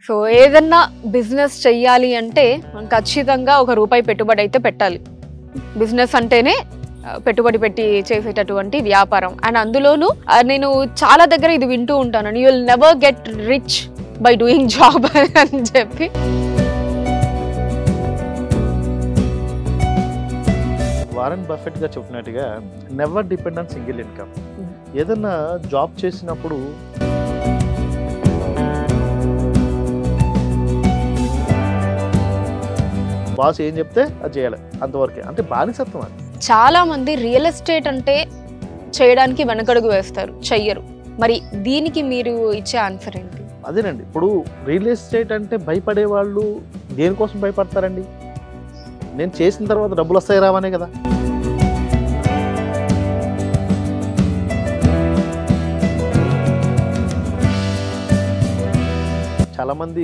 So ఏదన్నా business చెయ్యాలి అంటే ఖచ్చితంగా ఒక రూపాయి పెట్టుబడి అయితే పెట్టాలి. బిజినెస్ అంటేనే పెట్టుబడి పెట్టి చేసేటటువంటి వ్యాపారం. అండ్ అందులోనూ నేను చాలా దగ్గర ఇది వింటూ ఉంటాను, you will never get rich by doing job అని చెప్పి. వారెన్ బఫెట్ గా చెప్పినట్టుగా never depend on single income. ఏదన్నా జాబ్ చేసినప్పుడు బాస్ ఏం చెప్తే అది చేయాలి, అంతవరకే. అంటే బానిసత్వం అది. చాలా మంది రియల్ ఎస్టేట్ అంటే చేయడానికి వెనకడుగు వేస్తారు, చెయ్యరు. మరి దీనికి మీరు ఇచ్చే ఆన్సర్ ఏంటి? అదేనండి, ఇప్పుడు రియల్ ఎస్టేట్ అంటే భయపడే వాళ్ళు దేనికోసం భయపడతారండి? నేను చేసిన తర్వాత డబ్బులు వస్తాయి రావనే కదా. చాలామంది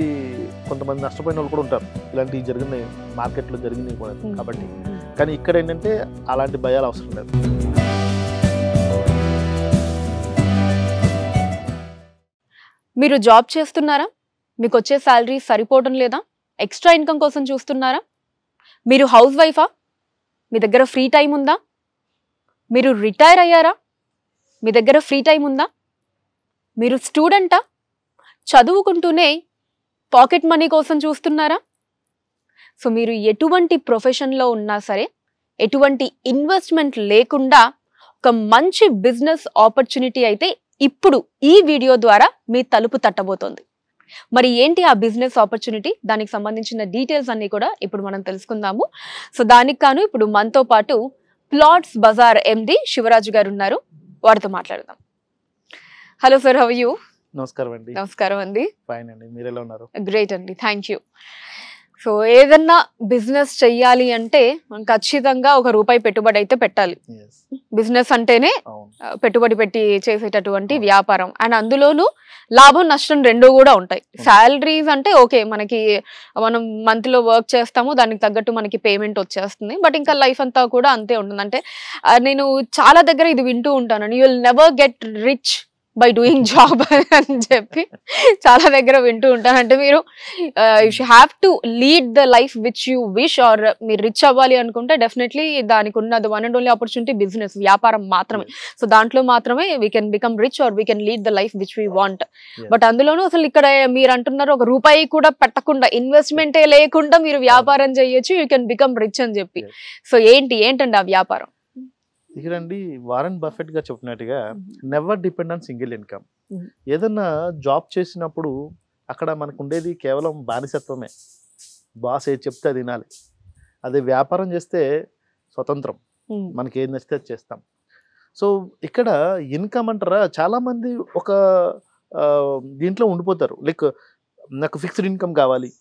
కొంతమంది నష్టపోయిన వాళ్ళు కూడా ఉంటారు, ఇలాంటివి జరిగినాయి మార్కెట్లో జరిగినాయి కూడా. కాబట్టి కానీ ఇక్కడ ఏంటంటే అలాంటి భయాలు అవసరం లేదు. మీరు జాబ్ చేస్తున్నారా? మీకు వచ్చే శాలరీ సరిపోవడం లేదా? ఎక్స్ట్రా ఇన్కమ్ కోసం చూస్తున్నారా? మీరు హౌస్ వైఫా? మీ దగ్గర ఫ్రీ టైం ఉందా? మీరు రిటైర్ అయ్యారా? మీ దగ్గర ఫ్రీ టైం ఉందా? మీరు స్టూడెంటా? చదువుకుంటూనే పాకెట్ మనీ కోసం చూస్తున్నారా? సో మీరు ఎటువంటి ప్రొఫెషన్లో ఉన్నా సరే, ఎటువంటి ఇన్వెస్ట్మెంట్ లేకుండా ఒక మంచి బిజినెస్ ఆపర్చునిటీ అయితే ఇప్పుడు ఈ వీడియో ద్వారా మీ తలుపు తట్టబోతోంది. మరి ఏంటి ఆ బిజినెస్ ఆపర్చునిటీ? దానికి సంబంధించిన డీటెయిల్స్ అన్ని కూడా ఇప్పుడు మనం తెలుసుకుందాము. సో దానికి కాను ఇప్పుడు మనతో పాటు ప్లాట్స్ బజార్ ఎండి శివరాజు గారు ఉన్నారు, వారితో మాట్లాడదాం. Hello sir, how are you? నమస్కారం అండి. నమస్కారం అండి. ఫైన్ అండి, మీరు ఎలా ఉన్నారు? గ్రేట్ అండి, థ్యాంక్ యూ. సో ఏదన్నా బిజినెస్ చెయ్యాలి అంటే ఖచ్చితంగా ఒక రూపాయి పెట్టుబడి అయితే పెట్టాలి. బిజినెస్ అంటేనే పెట్టుబడి పెట్టి చేసేటటువంటి వ్యాపారం. అండ్ అందులోనూ లాభం నష్టం రెండు కూడా ఉంటాయి. శాలరీస్ అంటే ఓకే, మనకి మనం మంత్ లో వర్క్ చేస్తాము, దానికి తగ్గట్టు మనకి పేమెంట్ వచ్చేస్తుంది. బట్ ఇంకా లైఫ్ అంతా కూడా అంతే ఉంటుంది. అంటే నేను చాలా దగ్గర ఇది వింటూ ఉంటాను, you will never get rich by doing job అని చెప్పి చాలా దగ్గర వింటూ ఉంటాను. అంటే మీరు you have to lead the life which you wish, or మీరు రిచ్ అవ్వాలి అనుకుంటే డెఫినెట్లీ దానికి ఉన్నది one and only opportunity business, వ్యాపారం మాత్రమే. సో దాంట్లో మాత్రమే we can become rich or we can lead the life which we want. But అందులోనూ అసలు ఇక్కడ మీరు అంటున్నారు ఒక రూపాయి కూడా పెట్టకుండా, ఇన్వెస్ట్మెంటే లేకుండా మీరు వ్యాపారం చేయొచ్చు, యూ కెన్ బికమ్ రిచ్ అని చెప్పి. సో ఏంటండి ఆ వ్యాపారం? ఇక్కడండి వారెన్ బఫెట్ గా చెప్పినట్టుగా never depend on single income. ఏదన్నా జాబ్ చేసినప్పుడు అక్కడ మనకు ఉండేది కేవలం బానిసత్వమే. బాస్ ఏది చెప్తే అది వినాలి. అదే వ్యాపారం చేస్తే స్వతంత్రం, మనకి ఏది నచ్చితే అది చేస్తాం. సో ఇక్కడ ఇన్కమ్ అంటారా, చాలా మంది ఒక దీంట్లో ఉండిపోతారు. లైక్ నాకు ఫిక్స్డ్ ఇన్కమ్ కావాలి,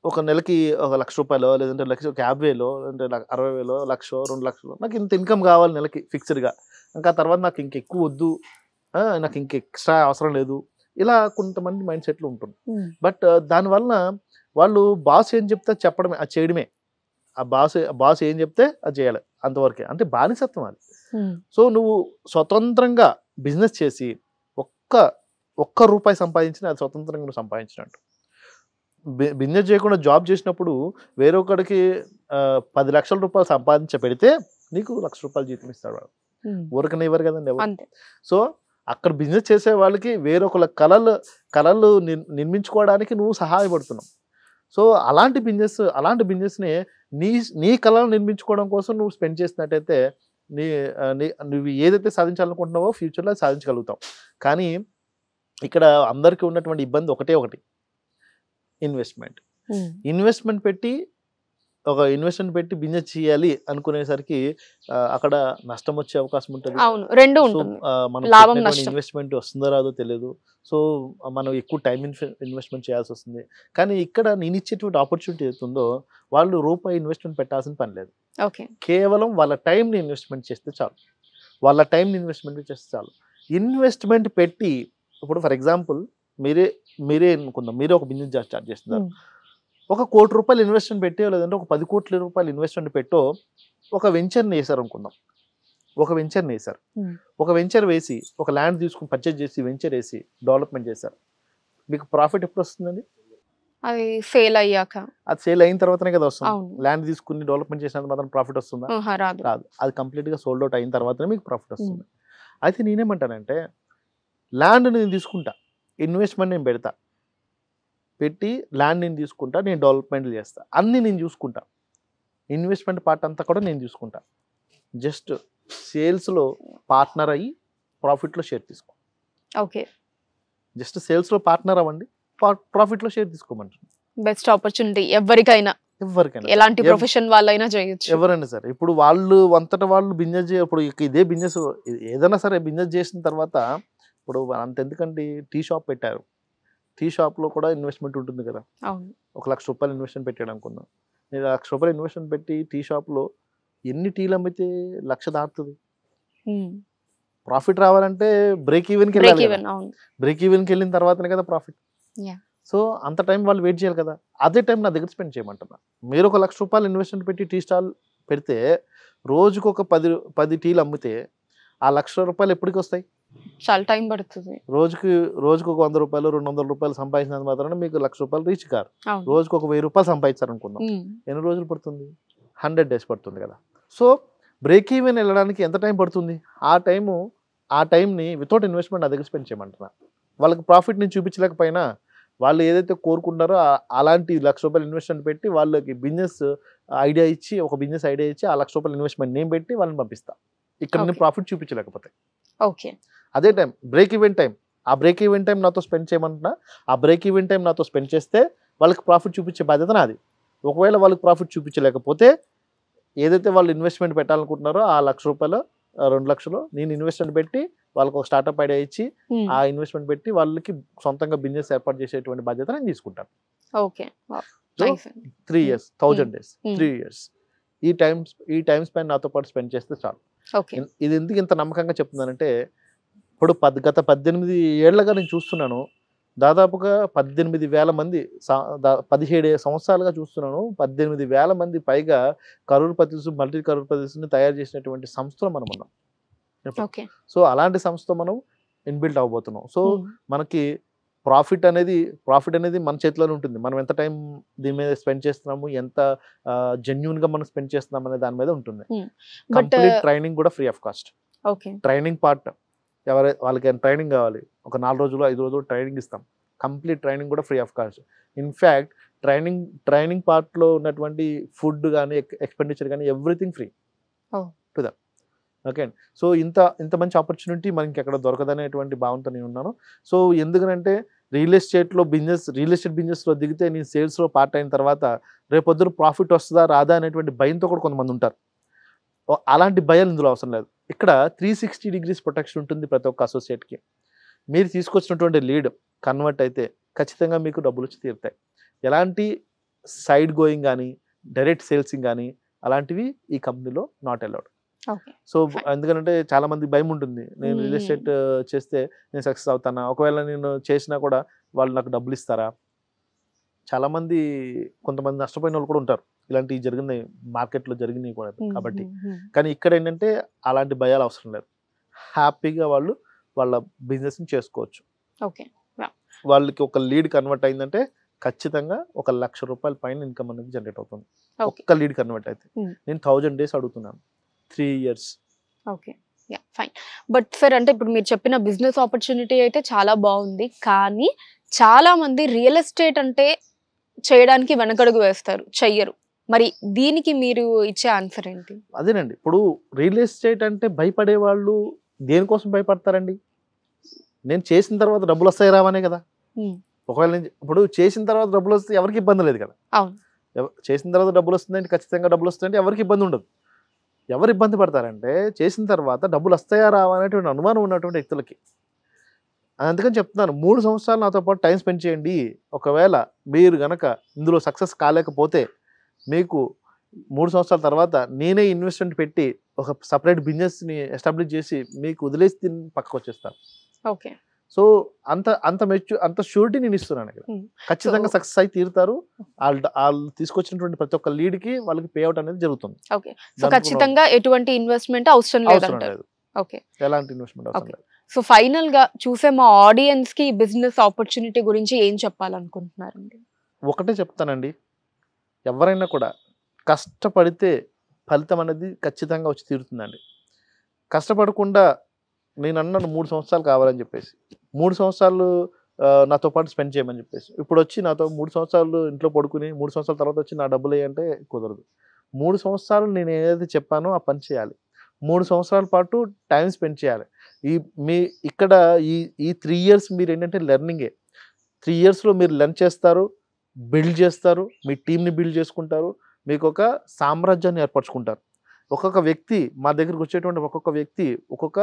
ఒక నెలకి ఒక 1,00,000 రూపాయలు, లేదంటే ఒక 50,000, లేదంటే 60,000, 1,00,000, 2,00,000, నాకు ఇంత ఇన్కమ్ కావాలి నెలకి ఫిక్స్డ్గా. ఇంకా తర్వాత నాకు ఇంకెక్కువ వద్దు, నాకు ఇంక ఎక్స్ట్రా అవసరం లేదు, ఇలా కొంతమంది మైండ్ సెట్లు ఉంటుంది. బట్ దానివల్ల వాళ్ళు బాస్ ఏం చెప్తే చెప్పడమే, అది చేయడమే. ఆ బాస్ ఏం చెప్తే అది చేయాలి, అంతవరకే. అంటే బానిసత్వం అది. సో నువ్వు స్వతంత్రంగా బిజినెస్ చేసి ఒక్క రూపాయి సంపాదించిన అది స్వతంత్రంగా నువ్వు సంపాదించినట్టు. బిజినెస్ చేయకుండా జాబ్ చేసినప్పుడు వేరొకడికి 10 లక్షల రూపాయలు సంపాదించ పెడితే నీకు 1,00,000 రూపాయలు జీతం ఇస్తాడు వాడు. ఊరికనే ఇవ్వరు కదండి ఎవరు. సో అక్కడ బిజినెస్ చేసే వాళ్ళకి వేరొకళ్ళ కళలు నిర్మించుకోవడానికి నువ్వు సహాయపడుతున్నావు. సో అలాంటి బిజినెస్ని నీ కళలు నిర్మించుకోవడం కోసం నువ్వు స్పెండ్ చేసినట్టయితే నువ్వు ఏదైతే సాధించాలనుకుంటున్నావో ఫ్యూచర్లో సాధించగలుగుతావు. కానీ ఇక్కడ అందరికీ ఉన్నటువంటి ఇబ్బంది ఒకటి, ఇన్వెస్ట్మెంట్ పెట్టి బిజినెస్ చేయాలి అనుకునేసరికి అక్కడ నష్టం వచ్చే అవకాశం ఉంటుంది. ఇన్వెస్ట్మెంట్ వస్తుందో రాదో తెలియదు. సో మనం ఎక్కువ టైం ఇన్వెస్ట్మెంట్ చేయాల్సి వస్తుంది. కానీ ఇక్కడ నేను ఇచ్చేటువంటి ఆపర్చునిటీ అవుతుందో వాళ్ళు రూపాయి ఇన్వెస్ట్మెంట్ పెట్టాల్సిన పని లేదు. కేవలం వాళ్ళ టైంని ఇన్వెస్ట్మెంట్ చేస్తే చాలు. ఇన్వెస్ట్మెంట్ పెట్టి, ఇప్పుడు ఫర్ ఎగ్జాంపుల్ మీరే అనుకుందాం, మీరే ఒక బిజినెస్ స్టార్ట్ చేస్తున్నారు. 1 కోటి రూపాయలు ఇన్వెస్ట్మెంట్ పెట్టో, లేదంటే ఒక 10 కోట్ల రూపాయలు ఇన్వెస్ట్మెంట్ పెట్టో ఒక వెంచర్ని వేసారు అనుకుందాం. ఒక వెంచర్ వేసి, ఒక ల్యాండ్ తీసుకుని పర్చేజ్ చేసి వెంచర్ వేసి డెవలప్మెంట్ చేశారు. మీకు ప్రాఫిట్ ఎప్పుడు వస్తుందండి? అది సేల్ అయ్యాక అది సేల్ అయిన తర్వాతనే కదా వస్తుంది. అవును. ల్యాండ్ తీసుకుని డెవలప్మెంట్ చేసినంత మాత్రం ప్రాఫిట్ వస్తుందా? రాదు. రాదు. అది కంప్లీట్గా సోల్డ్ అవుట్ అయిన తర్వాతనే మీకు ప్రాఫిట్ వస్తుంది. అయితే నేనేమంటానంటే ల్యాండ్ నేను తీసుకుంటా, ఇన్వెస్ట్మెంట్ నేను పెట్టి ల్యాండ్ నేను తీసుకుంటా, నేను డెవలప్మెంట్లు చేస్తా, అన్నీ నేను చూసుకుంటా, ఇన్వెస్ట్మెంట్ పార్ట్ అంతా కూడా నేను చూసుకుంటా. జస్ట్ సేల్స్లో పార్ట్నర్ అయ్యి ప్రాఫిట్లో షేర్ తీసుకో. ఓకే, జస్ట్ సేల్స్లో పార్ట్నర్ అవ్వండి, ప్రాఫిట్లో షేర్ తీసుకోమంటారు. బెస్ట్ ఆపర్చునిటీ ఎవరికైనా, ఎలాంటి ప్రొఫెషన్ వాళ్ళైనా చేయొచ్చు, ఎవరైనా సరే. ఇప్పుడు వాళ్ళు అంతటా వాళ్ళు బిజినెస్ ఇప్పుడు ఇదే బిజినెస్ ఏదైనా సరే బిజినెస్ చేసిన తర్వాత ఇప్పుడు అంత ఎందుకంటే టీ షాప్ పెట్టారు, టీ షాప్లో కూడా ఇన్వెస్ట్మెంట్ ఉంటుంది కదా. 1,00,000 రూపాయలు ఇన్వెస్ట్మెంట్ పెట్టాడు అనుకుందాం. నేను 1,00,000 రూపాయలు ఇన్వెస్ట్మెంట్ పెట్టి టీ షాప్లో ఎన్ని టీలు అమ్మితే 1,00,000 దాటుతుంది. ప్రాఫిట్ రావాలంటే బ్రేక్ ఈవెన్కి వెళ్ళాలి. బ్రేక్ ఈవెన్కి వెళ్ళిన తర్వాతనే కదా ప్రాఫిట్. సో అంత టైం వాళ్ళు వెయిట్ చేయాలి కదా. అదే టైం నా దగ్గర స్పెండ్ చేయమంటున్నా. మీరు 1,00,000 రూపాయలు ఇన్వెస్ట్మెంట్ పెట్టి టీ స్టాల్ పెడితే రోజుకు ఒక 10 టీలు అమ్మితే ఆ 1,00,000 రూపాయలు ఎప్పటికి వస్తాయి? చాలా టైం పడుతుంది. రోజుకు ఒక 100 రూపాయలు 200 రూపాయలు సంపాదించినంత మాత్రాన మీకు 1,00,000 రూపాయలు రీచ్ కారు. రోజుకు ఒక 1000 రూపాయలు సంపాదించారు అనుకుందాం, ఎన్ని రోజులు పడుతుంది? 100 డేస్ పడుతుంది కదా. సో బ్రేక్ ఈవెన్ వెళ్ళడానికి ఎంత టైం పడుతుంది? ఆ టైంని వితౌట్ ఇన్వెస్ట్మెంట్ నా దగ్గర స్పెండ్ చేయమంటున్నా. వాళ్ళకి ప్రాఫిట్ నేను చూపించలేకపోయినా వాళ్ళు ఏదైతే కోరుకుంటారో అలాంటి 1,00,000 రూపాయలు ఇన్వెస్ట్మెంట్ పెట్టి వాళ్ళకి బిజినెస్ ఐడియా ఇచ్చి ఆ 1,00,000 రూపాయలు ఇన్వెస్ట్మెంట్ నేను పెట్టి వాళ్ళని పంపిస్తా. ఇక్కడ నేను ప్రాఫిట్ చూపించలేకపోతే ఓకే, అదే టైం బ్రేక్ ఈవెన్ టైం, ఆ బ్రేక్ ఈవెన్ టైం నాతో స్పెండ్ చేయమంటున్నా. ఆ బ్రేక్ ఈవెన్ టైం నాతో స్పెండ్ చేస్తే వాళ్ళకి ప్రాఫిట్ చూపించే బాధ్యత నాది. ఒకవేళ వాళ్ళకి ప్రాఫిట్ చూపించలేకపోతే ఏదైతే వాళ్ళు ఇన్వెస్ట్మెంట్ పెట్టాలనుకుంటున్నారో ఆ 1,00,000 రూపాయలు 2,00,000 నేను ఇన్వెస్ట్మెంట్ పెట్టి వాళ్ళకి ఒక స్టార్ట్అప్ ఐడియా ఇచ్చి ఆ ఇన్వెస్ట్మెంట్ పెట్టి వాళ్ళకి సొంతంగా బిజినెస్ ఏర్పాటు చేసేటువంటి బాధ్యత నేను తీసుకుంటాను. 3 years 1,000 days 3 years ఈ టైం స్పెండ్ నాతో పాటు స్పెండ్ చేస్తే చాలు. ఇది ఎందుకు ఇంత నమ్మకంగా చెప్తున్నానంటే ఇప్పుడు గత 18 ఏళ్లుగా నేను చూస్తున్నాను, దాదాపుగా 18,000 మంది 17 సంవత్సరాలుగా చూస్తున్నాను. 18,000 మంది పైగా కరోడ్పతిస్ మల్టీ కరోడ్పతిస్ని తయారు చేసినటువంటి సంస్థలో మనం ఉన్నాం. సో అలాంటి సంస్థ మనం ఇన్బిల్ట్ అవ్వబోతున్నాం. సో మనకి ప్రాఫిట్ అనేది మన చేతిలోనే ఉంటుంది. మనం ఎంత టైం దీని మీద స్పెండ్ చేస్తున్నాము, ఎంత జెన్యూన్ గా మనం స్పెండ్ చేస్తున్నాం అనే దాని మీద ఉంటుంది. కంప్లీట్ ట్రైనింగ్ కూడా free of cost. Training part వాళ్ళకి ట్రైనింగ్ కావాలి, ఒక 4 రోజులు 5 రోజులు ట్రైనింగ్ ఇస్తాం. కంప్లీట్ ట్రైనింగ్ కూడా free of cost. In fact training పార్ట్లో ఉన్నటువంటి ఫుడ్ కానీ ఎక్స్పెండిచర్ కానీ everything free to them. Okay అండి. సో ఇంత మంచి ఆపర్చునిటీ మనకి ఎక్కడ దొరకదనేటువంటి భావంతో నేను ఉన్నాను. సో ఎందుకంటే రియల్ ఎస్టేట్ బిజినెస్లో దిగితే నేను సేల్స్లో పార్ట్ అయిన తర్వాత రేపొద్దున ప్రాఫిట్ వస్తుందా రాదా అనేటువంటి భయంతో కూడా కొంతమంది ఉంటారు. అలాంటి భయాలు ఇందులో అవసరం లేదు. ఇక్కడ 360 degrees ప్రొటెక్షన్ ఉంటుంది ప్రతి ఒక్క అసోసియేట్కి. మీరు తీసుకొచ్చినటువంటి లీడ్ కన్వర్ట్ అయితే ఖచ్చితంగా మీకు డబ్బులు వచ్చి తీరుతాయి. ఎలాంటి సైడ్ గోయింగ్ కానీ డైరెక్ట్ సేల్సింగ్ కానీ అలాంటివి ఈ కంపెనీలో నాట్ అలౌడ్. సో ఎందుకంటే చాలా మంది భయం ఉంటుంది, నేను రియల్ ఎస్టేట్ చేస్తే నేను సక్సెస్ అవుతానా, ఒకవేళ నేను చేసినా కూడా వాళ్ళు నాకు డబ్బులు ఇస్తారా. కొంతమంది నష్టపోయిన వాళ్ళు కూడా ఉంటారు, ఇలాంటివి జరిగినాయి మార్కెట్లో జరిగినాయి కూడా కాబట్టి. కానీ ఇక్కడ ఏంటంటే అలాంటి భయాలు అవసరం లేదు, హ్యాపీగా వాళ్ళు వాళ్ళ బిజినెస్ని చేసుకోవచ్చు. వాళ్ళకి ఒక లీడ్ కన్వర్ట్ అయిందంటే ఖచ్చితంగా 1,00,000 రూపాయల పైన ఇన్కమ్ అనేది జనరేట్ అవుతుంది ఒక్క లీడ్ కన్వర్ట్ అయితే. నేను 1000 days అడుగుతున్నాను, 3 years. Okay, fine. But sir అంటే ఇప్పుడు మీరు చెప్పిన బిజినెస్ ఆపర్చునిటీ అయితే చాలా బాగుంది, కానీ చాలా మంది రియల్ ఎస్టేట్ అంటే చేయడానికి వెనకడుగు వేస్తారు, చెయ్యరు. మరి దీనికి మీరు ఇచ్చే ఆన్సర్ ఏంటి? అదేనండి, ఇప్పుడు రియల్ ఎస్టేట్ అంటే భయపడే వాళ్ళు దేనికోసం భయపడతారండి? నేను చేసిన తర్వాత డబ్బులు వస్తాయి రావనే కదా. ఒకవేళ ఇప్పుడు చేసిన తర్వాత డబ్బులు వస్తే ఎవరికి ఇబ్బంది లేదు కదా. చేసిన తర్వాత డబ్బులు వస్తుందంటే ఖచ్చితంగా డబ్బులు వస్తుందంటే ఎవరికి ఇబ్బంది ఉండదు. ఎవరు ఇబ్బంది పడతారంటే చేసిన తర్వాత డబ్బులు వస్తాయా రావా అనేటువంటి అనుమానం ఉన్నటువంటి వ్యక్తులకి. అందుకని చెప్తున్నాను, 3 సంవత్సరాలు నాతో పాటు టైం స్పెండ్ చేయండి. ఒకవేళ మీరు గనక ఇందులో సక్సెస్ కాలేకపోతే మీకు 3 సంవత్సరాల తర్వాత నేనే ఇన్వెస్ట్మెంట్ పెట్టి ఒక సపరేట్ బిజినెస్ని ఎస్టాబ్లిష్ చేసి మీకు వదిలేసి పక్కకు వచ్చేస్తాను. ఓకే, సో అంత షూరిటీ నేను ఇస్తున్నాను ఇక్కడ. ఖచ్చితంగా సక్సెస్ అయి తీరుతారు. వాళ్ళు తీసుకొచ్చినటువంటి ప్రతి ఒక్క లీడ్కి వాళ్ళకి పే అవుట్ అనేది జరుగుతుంది. ఓకే, సో ఖచ్చితంగా ఎటువంటి ఇన్వెస్ట్మెంట్ అవసరం లేదు. ఓకే, ఎలాంటి ఇన్వెస్ట్మెంట్ అవసరం లేదు. సో ఫైనల్ గా చూసే మా ఆడియన్స్ కి బిజినెస్ ఆపర్చునిటీ గురించి ఏం చెప్పాలనుకుంటున్నారండి? ఒకటే చెప్తానండి, ఎవరైనా కూడా కష్టపడితే ఫలితం అనేది ఖచ్చితంగా వచ్చి తీరుతుందండి. కష్టపడకుండా నేను అన్నాను 3 సంవత్సరాలు కావాలని చెప్పేసి, 3 సంవత్సరాలు నాతో పాటు స్పెండ్ చేయమని చెప్పేసి, ఇప్పుడు వచ్చి నాతో 3 సంవత్సరాలు ఇంట్లో పడుకుని 3 సంవత్సరాల తర్వాత వచ్చి నా డబ్బులు వేయంటే కుదరదు. 3 సంవత్సరాలు నేను ఏదైతే చెప్పానో ఆ పని చేయాలి. 3 సంవత్సరాల పాటు టైం స్పెండ్ చేయాలి. ఈ మీ ఇక్కడ ఈ 3 ఇయర్స్ మీరు ఏంటంటే లెర్నింగే. 3 ఇయర్స్లో మీరు లెర్న్ చేస్తారు, బిల్డ్ చేస్తారు, మీ టీంని బిల్డ్ చేసుకుంటారు, మీకు ఒక సామ్రాజ్యాన్ని ఏర్పరచుకుంటారు. ఒక్కొక్క వ్యక్తి మా దగ్గరికి వచ్చేటువంటి ఒక్కొక్క వ్యక్తి ఒక్కొక్క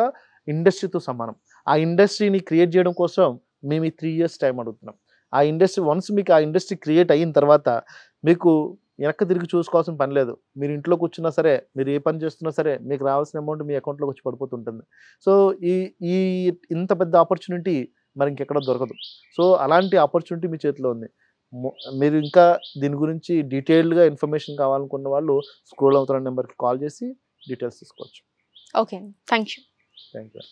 ఇండస్ట్రీతో సమానం. ఆ ఇండస్ట్రీని క్రియేట్ చేయడం కోసం మేము ఈ 3 ఇయర్స్ టైం అడుగుతున్నాం. ఆ ఇండస్ట్రీ వన్స్ మీకు ఆ ఇండస్ట్రీ క్రియేట్ అయిన తర్వాత మీకు వెనక్కి తిరిగి చూసుకోవాల్సిన పని లేదు. మీరు ఇంట్లో కూర్చున్నా సరే, మీరు ఏ పని చేస్తున్నా సరే, మీకు రావాల్సిన అమౌంట్ మీ అకౌంట్లోకి వచ్చి పడిపోతుంటుంది. సో ఈ ఈ ఇంత పెద్ద ఆపర్చునిటీ మరి ఇంకెక్కడ దొరకదు. సో అలాంటి ఆపర్చునిటీ మీ చేతిలో ఉంది. మీరు ఇంకా దీని గురించి డీటెయిల్డ్గా ఇన్ఫర్మేషన్ కావాలనుకున్న వాళ్ళు స్క్రోల్ అవుతున్న నెంబర్కి కాల్ చేసి డీటెయిల్స్ తీసుకోవచ్చు. Okay, thank you. Thank you.